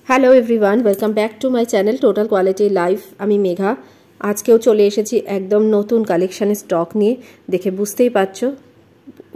Hello everyone, welcome back to my channel total quality life. আমি মেঘা। আজকেও চলে এসেছি একদম নতুন কালেকশানের স্টক নিয়ে। দেখে বুঝতেই পারছো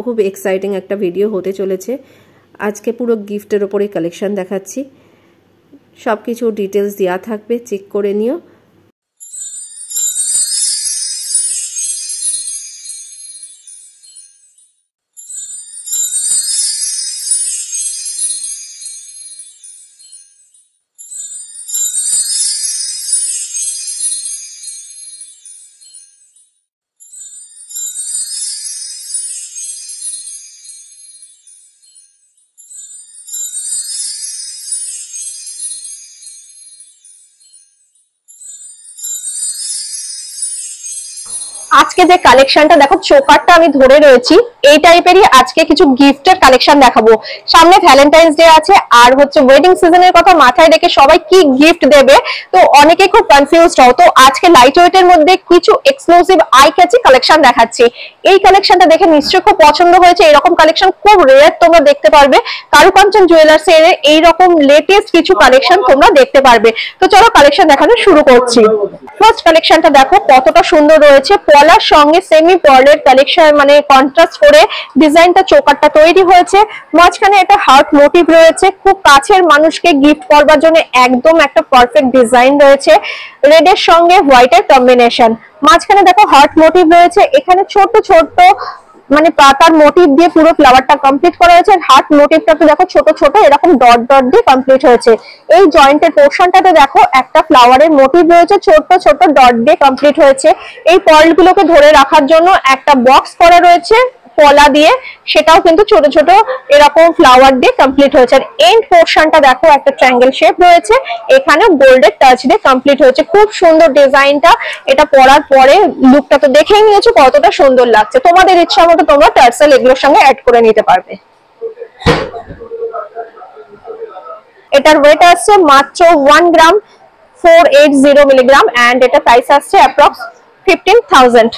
খুব এক্সাইটিং একটা ভিডিও হতে চলেছে। আজকে পুরো গিফটের ওপরে কালেকশান দেখাচ্ছি, সব কিছু ডিটেলস দেওয়া থাকবে, চেক করে নিও। আজকে যে কালেকশনটা দেখো, চোকারটা আমি ধরে রয়েছি, এই টাইপেরই আজকে কিছু গিফটের কালেকশন দেখাবো। সামনে ভ্যালেন্টাইন্স ডে আছে, আর হচ্ছে ওয়েডিং সিজনের কথা মাথায় রেখে সবাই কি গিফট দেবে, তো অনেকে খুব কনফিউজড হও। তো আজকে লাইট ওয়েটের মধ্যে কিছু এক্সক্লুসিভ আই ক্যাচি কালেকশন দেখাচ্ছি। এই কালেকশনটা দেখে নিশ্চয়ই খুব পছন্দ হয়েছে। এরকম কালেকশন খুব রেয়ার তোমরা দেখতে পারবে। কারুকাঞ্চন জুয়েলার্স এর এইরকম লেটেস্ট কিছু কালেকশন তোমরা দেখতে পারবে। তো চলো কালেকশন দেখানো শুরু করছি। ফার্স্ট কালেকশনটা দেখো কতটা সুন্দর রয়েছে, পলার সঙ্গে সেমি পার্লের কালেকশন, মানে কন্ট্রাস্ট করে ডিজাইনটা চোকারটা তৈরি হয়েছে। মাঝখানে একটা হার্ট মোটিভ রয়েছে, খুব কাছের মানুষকে গিফট করবার জন্য একদম একটা পারফেক্ট ডিজাইন রয়েছে। রেড এর সঙ্গে হোয়াইটের কম্বিনেশন, মাঝখানে দেখো হার্ট মোটিভ রয়েছে। এখানে ছোট ছোট মানে পাতার মোটিভ দিয়ে পুরো ফ্লাওয়ারটা কমপ্লিট করা হয়েছে। হার্ট মোটিভটাতে দেখো ছোট ছোট এরকম ডট ডট দিয়ে কমপ্লিট হয়েছে। এই জয়েন্টের পোর্শনটাতে দেখো একটা ফ্লাওয়ারের মোটিভ রয়েছে, ছোট ছোট ডট দিয়ে কমপ্লিট হয়েছে। এই পার্ল গুলোকে ধরে রাখার জন্য একটা বক্স করা রয়েছে পলা দিয়ে, সেটাও কিন্তু ছোট ছোট এরকম ফ্লাওয়ার দিয়ে কমপ্লিট হয়েছে। আর এন্ড পোর্শনটা দেখো একটা ট্রায়াঙ্গেল শেপ রয়েছে, এখানে গোল্ডের টাচ দিয়ে কমপ্লিট হয়েছে। খুব সুন্দর ডিজাইনটা। এটা পরার পরে লুকটা তো দেখেই নিয়েছো কতটা সুন্দর লাগছে। তোমাদের ইচ্ছা মতো তোমরা টার্সেল এগুলোর সঙ্গে অ্যাড করে নিতে পারবে। এটার ওয়েট আসছে মাত্র 1 গ্রাম 480 মিলিগ্রাম এন্ড এটা প্রাইস আসছে অ্যাপ্রক্স 15,000।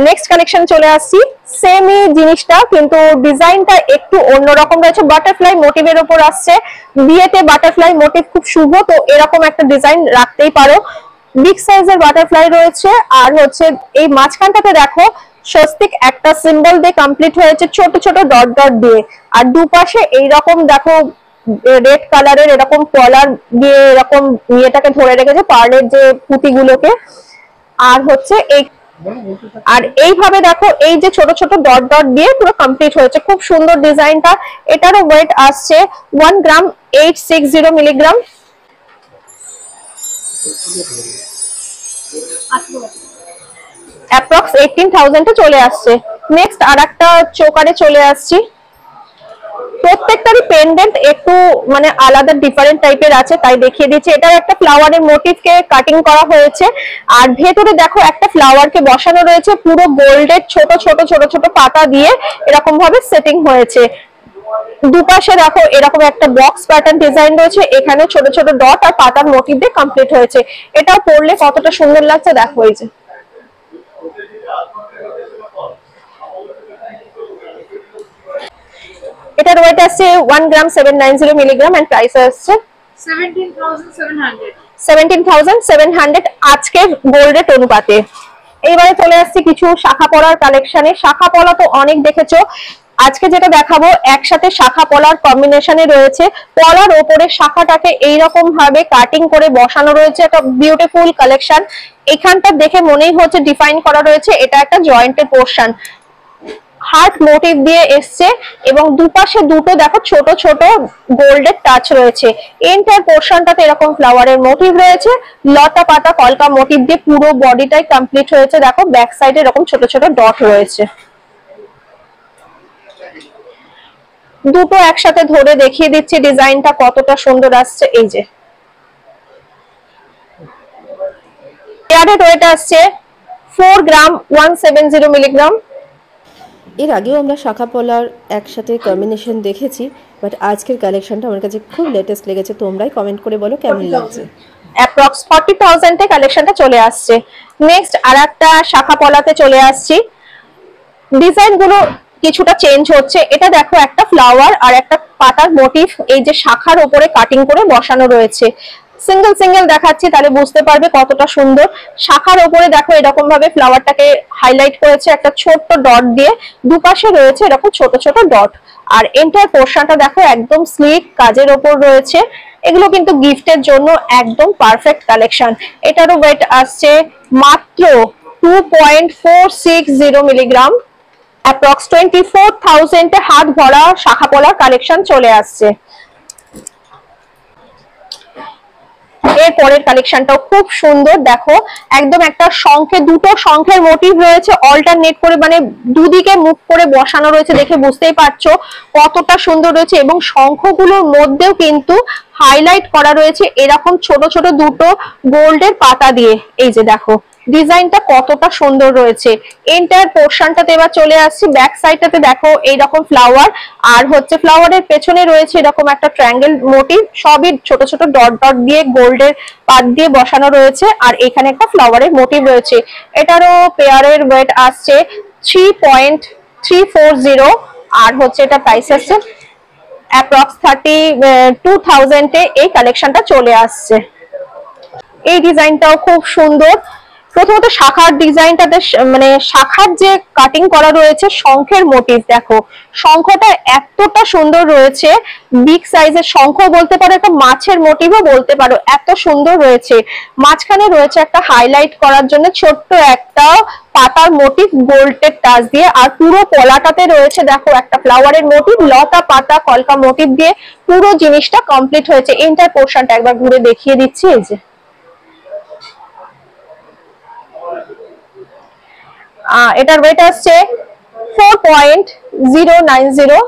নেক্সট কালেকশন চলে আসছি। সেমই জিনিসটা কিন্তু ডিজাইনটা একটু অন্যরকম রয়েছে, বাটারফ্লাই মোটিভের উপর আসছে। বিয়েতে বাটারফ্লাই মোটিভ খুব শুভ, তো এরকম একটা ডিজাইন রাখতেই পারো। বিগ সাইজের বাটারফ্লাই রয়েছে, আর হচ্ছে এই মাঝখানটাতে দেখো স্বস্তিক একটা সিম্বল দিয়ে কমপ্লিট হয়েছে, ছোট ছোট ডট ডট দিয়ে। আর দুপাশে এইরকম দেখো রেড কালারের এরকম কলার দিয়ে এরকম ইয়েটাকে ধরে রেখেছে, পার্লের যে পুঁতিগুলোকে। আর হচ্ছে এইভাবে দেখো এই যে ছোট ছোট ডট ডট দিয়ে পুরো কমপ্লিট হয়েছে। খুব সুন্দর ডিজাইনটা। এটারও ওয়েট আসছে 1 গ্রাম 860 মিলিগ্রাম। অ্যাপ্রক্স 18,000 এ চলে আসছে। নেক্সট আরেকটা চোকারে চলে আসছি। প্রত্যেকটারই পেন্ডেন্ট একটু মানে আলাদা ডিফারেন্ট টাইপের আছে, তাই দেখিয়ে দিচ্ছি। এটা একটা ফ্লাওয়ারের মোটিভকে কাটিং করা হয়েছে, আর ভেতরে দেখো একটা ফ্লাওয়ারকে বসানো রয়েছে পুরো গোল্ডের ছোট ছোট ছোট ছোট পাতা দিয়ে এরকম ভাবে সেটিং হয়েছে। দুপাশে দেখো এরকম একটা বক্স প্যাটার্ন ডিজাইন রয়েছে, এখানে ছোট ছোট ডট আর পাতার মোটিভ দিয়ে কমপ্লিট হয়েছে। এটাও পরলে কতটা সুন্দর লাগছে দেখো। এই যে এটার ওয়েট আসছে 1 গ্রাম 790 মিলিগ্রাম এন্ড প্রাইস আসছে 17,700 আজকে গোল্ড রেট অনুপাতে। এইবারে চলে আসছে কিছু শাখা পলার কালেকশনে। শাখা পলা তো অনেক দেখেছো, আজকে যেটা দেখাবো একসাথে শাখা পলার কম্বিনেশনে রয়েছে। পলার ওপরে শাখাটাকে এইরকম ভাবে কাটিং করে বসানো রয়েছে, একটা বিউটিফুল কালেকশন। এখানটা দেখে মনেই হচ্ছে ডিফাইন করা রয়েছে এটা একটা জয়েন্টের পোর্শন। হার্ট মোটিভ দিয়ে এসছে এবং দুপাশে দুটো দেখো ছোট ছোট গোল্ডের টাচ রয়েছে। এন্টার পোর্শনটাতে এরকম ফ্লাওয়ারের মোটিভ রয়েছে, লতা পাতা কলকা মোটিভ দিয়ে পুরো বডিটাই কমপ্লিট হয়েছে। দেখো ব্যাক সাইডে এরকম ছোট ছোট ডট রয়েছে। দুটো একসাথে ধরে দেখিয়ে দিচ্ছি ডিজাইনটা কতটা সুন্দর আসছে। এই যে এর ওয়েট আসছে 4 গ্রাম 170 মিলিগ্রাম। এর আগেও আমরা শাখা পলার একসাথে কম্বিনেশন দেখেছি, বাট আজকের কালেকশনটা আমার কাছে খুব লেটেস্ট লেগেছে। তোমরাই কমেন্ট করে বলো কেমন লাগছে। অ্যাপ্রক্স 40,000 এ কালেকশনটা চলে আসছে। নেক্সট আরেকটা শাখা পলাতে চলে আসছি। ডিজাইন গুলো কিছুটা চেঞ্জ হচ্ছে। এটা দেখো একটা ফ্লাওয়ার আর একটা পাতার মোটিভ এই যে শাখার উপরে কাটিং করে বসানো রয়েছে। সিঙ্গেল সিঙ্গেল দেখাচ্ছি তাহলে বুঝতে পারবে কতটা সুন্দর। শাখার উপরে দেখো এরকম ভাবে ফ্লাওয়ারটাকে হাইলাইট করেছে একটা ছোট্ট ডট দিয়ে, দুপাশে রয়েছে এরকম ছোট ছোট ডট। আর এন্টার পোর্শনটা দেখো একদম স্লিক কাজের ওপর রয়েছে। এগুলো কিন্তু গিফটের জন্য একদম পারফেক্ট কালেকশন। এটারও ওয়েট আসছে মাত্র 2.460 মিলিগ্রাম। অ্যাপ্রক্স 24,000 এ হাত ভরা শাখা পলার কালেকশন চলে আসছে। এর পরের কালেকশনটাও খুব সুন্দর, দেখো একদম একটা শঙ্খে দুটো শঙ্খের মোটিভ রয়েছে অল্টারনেট করে, মানে দুদিকে মুখ করে বসানো রয়েছে, দেখে বুঝতেই পারছো কতটা সুন্দর রয়েছে। এবং শঙ্খগুলোর মধ্যেও কিন্তু হাইলাইট করা রয়েছে এরকম ছোট ছোট দুটো গোল্ডের পাতা দিয়ে। এই যে দেখো ডিজাইনটা কতটা সুন্দর রয়েছে। এন্টায়ার পোর্শনটাতে এবার চলে আসছি, ব্যাক সাইডটাতে দেখো এইরকম ফ্লাওয়ার, আর হচ্ছে ফ্লাওয়ারের পেছনে রয়েছে এরকম একটা ট্রায়াঙ্গেল মোটিভ, সবই ছোট ছোট ডট ডট দিয়ে গোল্ডের পাত দিয়ে বসানো রয়েছে। আর এখানে একটা ফ্লাওয়ারের মোটিভ রয়েছে। এটারও পেয়ারের ওয়েট আসছে 3.340, আর হচ্ছে এটা প্রাইস আসছে অ্যাপ্রক্স 32,000 এ এই কালেকশনটা চলে আসছে। এই ডিজাইনটাও খুব সুন্দর। প্রথমত শাখার ডিজাইনটাতে মানে শাখার যে কাটিং করা রয়েছে শঙ্খের মোটিভ, দেখো শঙ্খটা এতটা সুন্দর রয়েছে, বিগ সাইজের শঙ্খ বলতে পারো, একটা মাছের মোটিভও বলতে পারো, এত সুন্দর রয়েছে। মাঝখানে রয়েছে একটা হাইলাইট করার জন্য ছোট্ট একটা পাতার মোটিভ গোল্ডের টাচ দিয়ে, আর পুরো পলাটাতে রয়েছে দেখো একটা ফ্লাওয়ারের মোটিভ, লতা পাতা কলকা মোটিভ দিয়ে পুরো জিনিসটা কমপ্লিট হয়েছে। এন্টার পোর্শনটা একবার ঘুরে দেখিয়ে দিচ্ছি। এই যে এটার ওয়েট আসছে 4.090,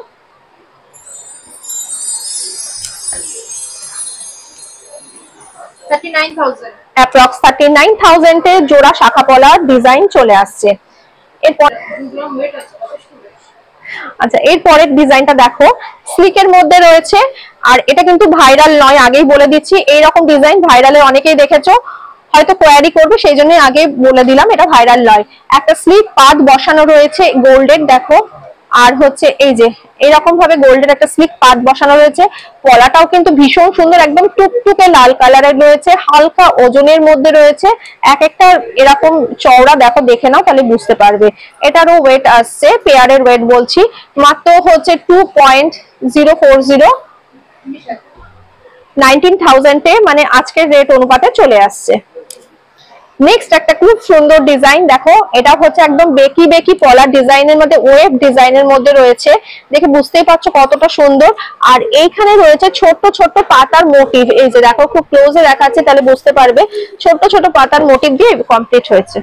অ্যাপ্রক্স 39,000 এ জোড়া শাখা পলার ডিজাইন চলে আসছে। এরপর আচ্ছা এরপরের ডিজাইনটা দেখো স্লিকের মধ্যে রয়েছে, আর এটা কিন্তু ভাইরাল নয়, আগেই বলে দিচ্ছি। এইরকম ডিজাইন ভাইরালে অনেকেই দেখেছো, হয়তো কোয়ারি করবে, সেই জন্য আগে বলে দিলাম এটা ভাইরাল নয়। একটা স্লিপ পাত বসানো রয়েছে গোল্ডের, দেখো, আর হচ্ছে এই যে এরকম ভাবে গোল্ডের একটা স্লিপ পাত বসানো রয়েছে। পলাটাও কিন্তু ভীষণ সুন্দর, একদম টুকটুকে লাল কালারের রয়েছে, হালকা ওজনের মধ্যে রয়েছে। এক একটা এরকম চওড়া দেখো, দেখে নাও তাহলে বুঝতে পারবে। এটারও ওয়েট আসছে, পেয়ারের ওয়েট বলছি, মাত্র হচ্ছে 2.040, 19,000 এ, মানে আজকের রেট অনুপাতে চলে আসছে। নেক্সট একটা খুব সুন্দর ডিজাইন দেখো, এটা হচ্ছে একদম বেকি বেকি পলার ডিজাইনের মধ্যে, ওয়েভ ডিজাইনের মধ্যে রয়েছে, দেখে বুঝতেই পারছো কতটা সুন্দর। আর এইখানে রয়েছে ছোট ছোট পাতার মোটিভ, এই যে দেখো খুব ক্লোজে দেখাচ্ছে তাহলে বুঝতে পারবে, ছোট ছোট পাতার মোটিভ দিয়ে কমপ্লিট হয়েছে।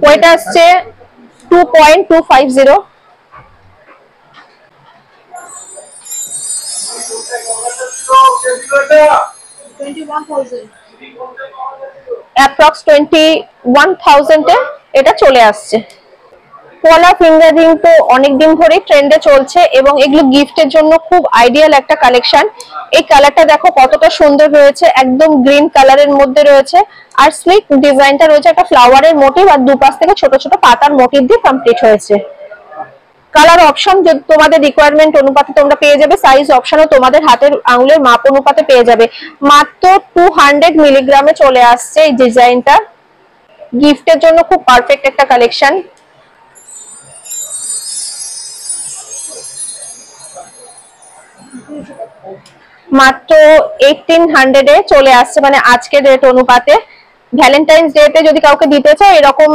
ওয়েট আসছে 2.250, অ্যাপ্রক্স 21,000 এ এটা চলে আসছে। পলা ফিঙ্গারিং তো অনেকদিন ধরেই ট্রেন্ডে চলছে এবং এগুলো গিফটের জন্য খুব আইডিয়াল একটা কালেকশন। এই কালারটা দেখো কতটা সুন্দর রয়েছে, একদম গ্রিন কালারের মধ্যে রয়েছে, আর স্লিক ডিজাইনটা রয়েছে একটা ফ্লাওয়ারের মোটিভ, আর দুপাশ থেকে ছোট ছোট পাতার মোটিভ দিয়ে কমপ্লিট হয়েছে। কালার অপশন তোমাদের রিকোয়ারমেন্ট অনুপাতে তোমরা পেয়ে যাবে, সাইজ অপশনও তোমাদের হাতের আঙুলের মাপ অনুপাতে পেয়ে যাবে। মাত্র 200 মিলিগ্রামে চলে আসছে এই ডিজাইনটা, গিফটের জন্য খুব পারফেক্ট একটা কালেকশন। মাত্র 1800 এ চলে আসছে, মানে আজকের রেট অনুপাতে। ভ্যালেন্টাইন্স ডেতে যদি কাউকে দিতে চাও এরকম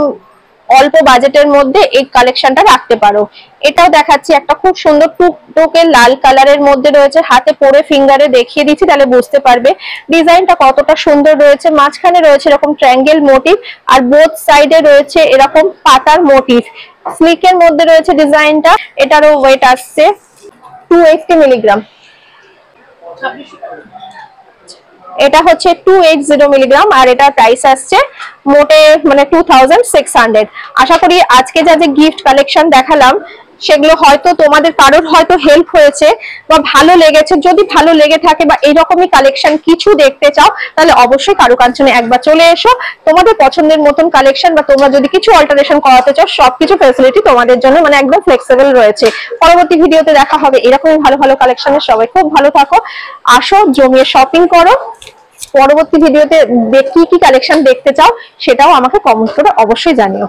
অল্প বাজেটের মধ্যে এই কালেকশনটা রাখতে পারো। এটাও দেখাচ্ছি, একটা খুব সুন্দর টুকটুকে লাল কালারের মধ্যে রয়েছে, হাতে পরে ফিঙ্গারে দেখিয়ে দিচ্ছি তাহলে বুঝতে পারবে ডিজাইনটা কতটা সুন্দর রয়েছে। মাঝখানে রয়েছে এরকম ট্রায়াঙ্গেল মোটিভ, আর বোথ সাইডে রয়েছে এরকম পাতার মোটিভ, স্লিকের মধ্যে রয়েছে ডিজাইনটা। এটারও ওয়েট আসছে 280 মিলিগ্রাম, এটা হচ্ছে 280 মিলিগ্রাম, আর এটা প্রাইস আসছে মোটে মানে 2600। আশা করি আজকে যা যে গিফট কালেকশন দেখালাম সেগুলো হয়তো তোমাদের কারোর হয়তো হেল্প হয়েছে বা ভালো লেগেছে। যদি ভালো লেগে থাকে বা এইরকমই কালেকশন কিছু দেখতে চাও তাহলে অবশ্যই কারুকাঞ্চনে একবার চলে এসো। তোমাদের পছন্দের মতন কালেকশন বা তোমরা যদি কিছু অল্টারেশন করাতে চাও সবকিছু ফ্যাসিলিটি তোমাদের জন্য মানে একদম ফ্লেক্সিবল রয়েছে। পরবর্তী ভিডিওতে দেখা হবে এরকমই ভালো ভালো কালেকশনের। সবাই খুব ভালো থাকো, আসো জমিয়ে শপিং করো। পরবর্তী ভিডিওতে কি কি কালেকশন দেখতে চাও সেটাও আমাকে কমেন্ট করে অবশ্যই জানিও।